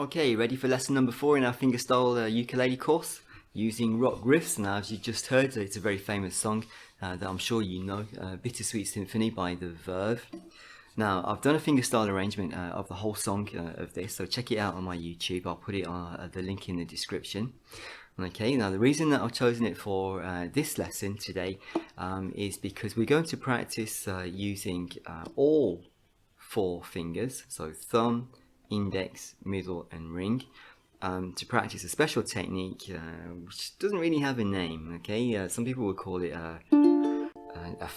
Okay, ready for lesson number 4 in our fingerstyle ukulele course using rock riffs. Now, as you just heard, it's a very famous song that I'm sure you know, Bittersweet Symphony by the Verve. Now, I've done a fingerstyle arrangement of the whole song of this, so check it out on my YouTube. I'll put it on the link in the description. Okay, now the reason that I've chosen it for this lesson today is because we're going to practice using all 4 fingers, so thumb, index, middle and ring, to practice a special technique which doesn't really have a name. Okay, some people would call it a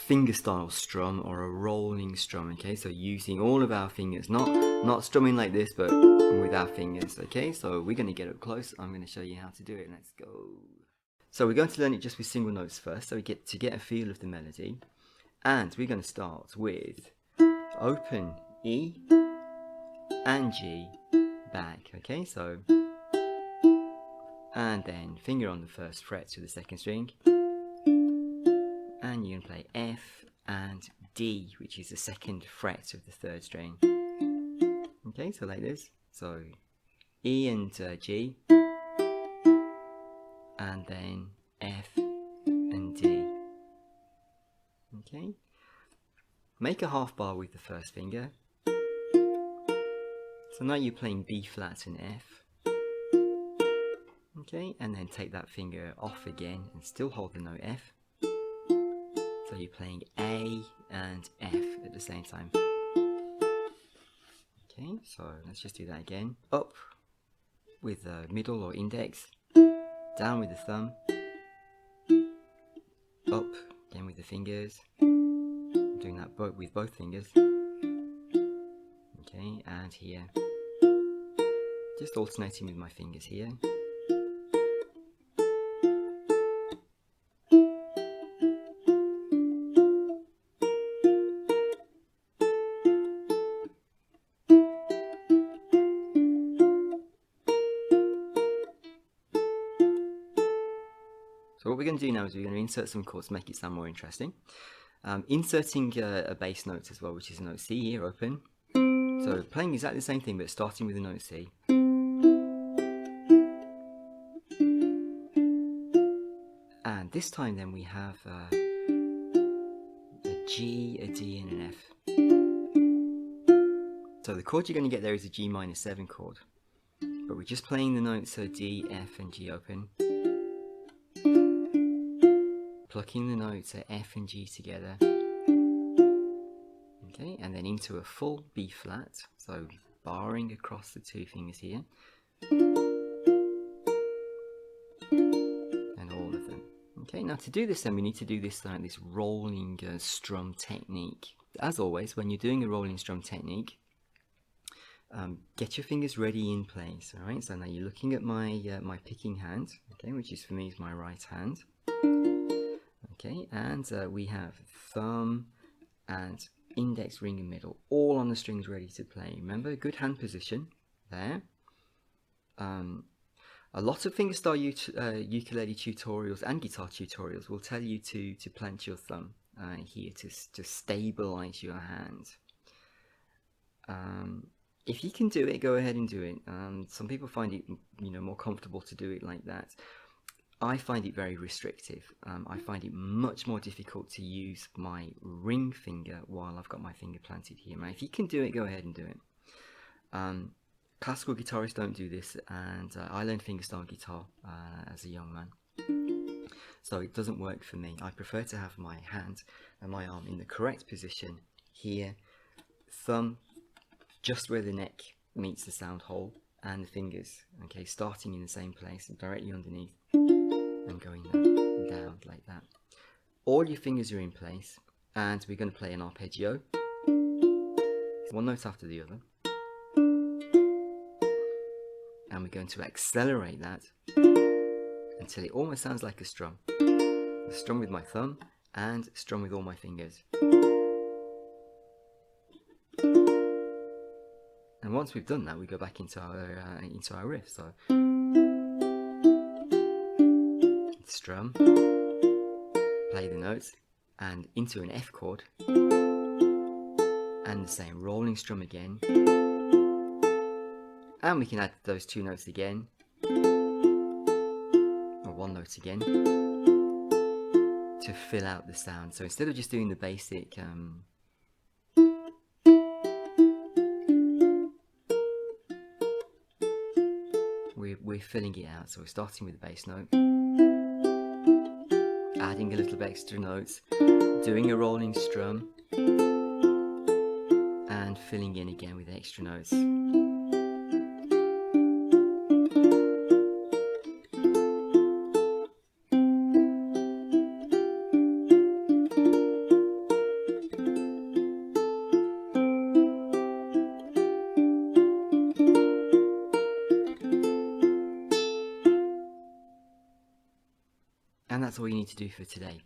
fingerstyle strum or a rolling strum. Okay, so using all of our fingers, not strumming like this, but with our fingers. Okay, so we're going to get up close. I'm going to show you how to do it. Let's go. So we're going to learn it just with single notes first, so we get to get a feel of the melody, and we're going to start with open E and G back. Okay, so and then finger on the first fret to the second string, and you can play F and D, which is the second fret of the third string. Okay, so like this. So E and G, and then F and D. Okay, make a half bar with the first finger. So now you're playing B flat and F. Okay, and then take that finger off again and still hold the note F. So you're playing A and F at the same time. Okay, so let's just do that again. Up with the middle or index, down with the thumb, up again with the fingers. I'm doing that with both fingers. Okay, and here. Just alternating with my fingers here. So what we're going to do now is we're going to insert some chords to make it sound more interesting. Inserting a bass note as well, which is a note C here, open. So playing exactly the same thing, but starting with the note C. And this time then we have a G, a D and an F. So the chord you're going to get there is a G minor 7 chord. But we're just playing the notes D, F and G open. Plucking the notes F and G together. Okay, and then into a full B flat, so barring across the 2 fingers here. And all of them. Okay, now to do this then we need to do this this rolling strum technique. As always, when you're doing a rolling strum technique, get your fingers ready in place. Alright, so now you're looking at my my picking hand, okay, which is for me is my right hand. Okay, and we have thumb and index, ring and middle, all on the strings ready to play. Remember, good hand position there. A lot of fingerstyle ukulele tutorials and guitar tutorials will tell you to plant your thumb here to stabilize your hand. If you can do it, go ahead and do it. Some people find it, more comfortable to do it like that. I find it very restrictive. I find it much more difficult to use my ring finger while I've got my finger planted here. Now, if you can do it, go ahead and do it. Classical guitarists don't do this, and I learned fingerstyle guitar as a young man. So it doesn't work for me. I prefer to have my hand and my arm in the correct position here, thumb just where the neck meets the sound hole, and the fingers, okay, starting in the same place and directly underneath. And going down like that. All your fingers are in place, and we're going to play an arpeggio, one note after the other, and we're going to accelerate that until it almost sounds like a strum. A strum with my thumb and strum with all my fingers. And once we've done that, we go back into our riff. So strum, play the notes, and into an F chord, and the same rolling strum again, And we can add those two notes again, or one note again, to fill out the sound. So instead of just doing the basic we're filling it out. So we're starting with the bass note, adding a little bit extra notes, doing a rolling strum, and filling in again with extra notes. And that's all you need to do for today.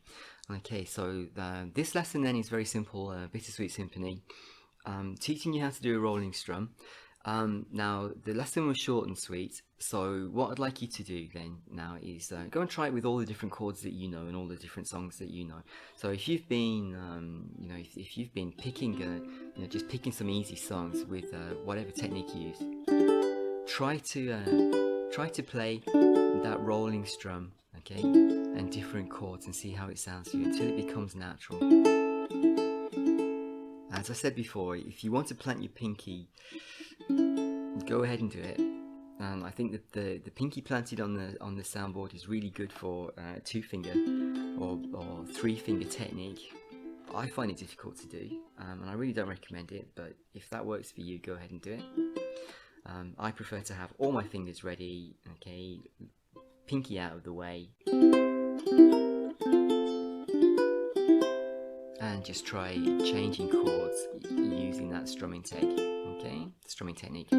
Okay, so this lesson then is very simple, Bittersweet Symphony, teaching you how to do a rolling strum. Now, the lesson was short and sweet, so what I'd like you to do then now is go and try it with all the different chords that you know and all the different songs that you know. So if you've been, if you've been picking, just picking some easy songs with whatever technique you use, try to play that rolling strum, okay, and different chords, and see how it sounds to you until it becomes natural. As I said before, if you want to plant your pinky, go ahead and do it. And I think that the pinky planted on the soundboard is really good for 2-finger or 3-finger technique. I find it difficult to do, and I really don't recommend it, but if that works for you, go ahead and do it. I prefer to have all my fingers ready, okay, pinky out of the way, and just try changing chords using that strumming strumming technique.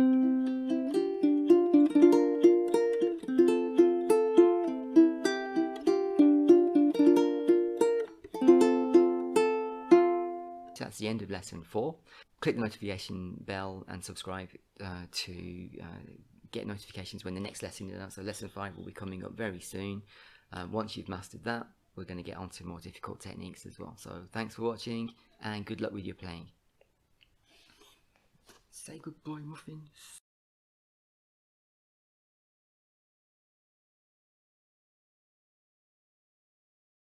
That's the end of lesson 4. Click the notification bell and subscribe to get notifications when the next lesson is out. So lesson 5 will be coming up very soon. Once you've mastered that, we're going to get on to more difficult techniques as well. So thanks for watching, and good luck with your playing. Say goodbye, muffins.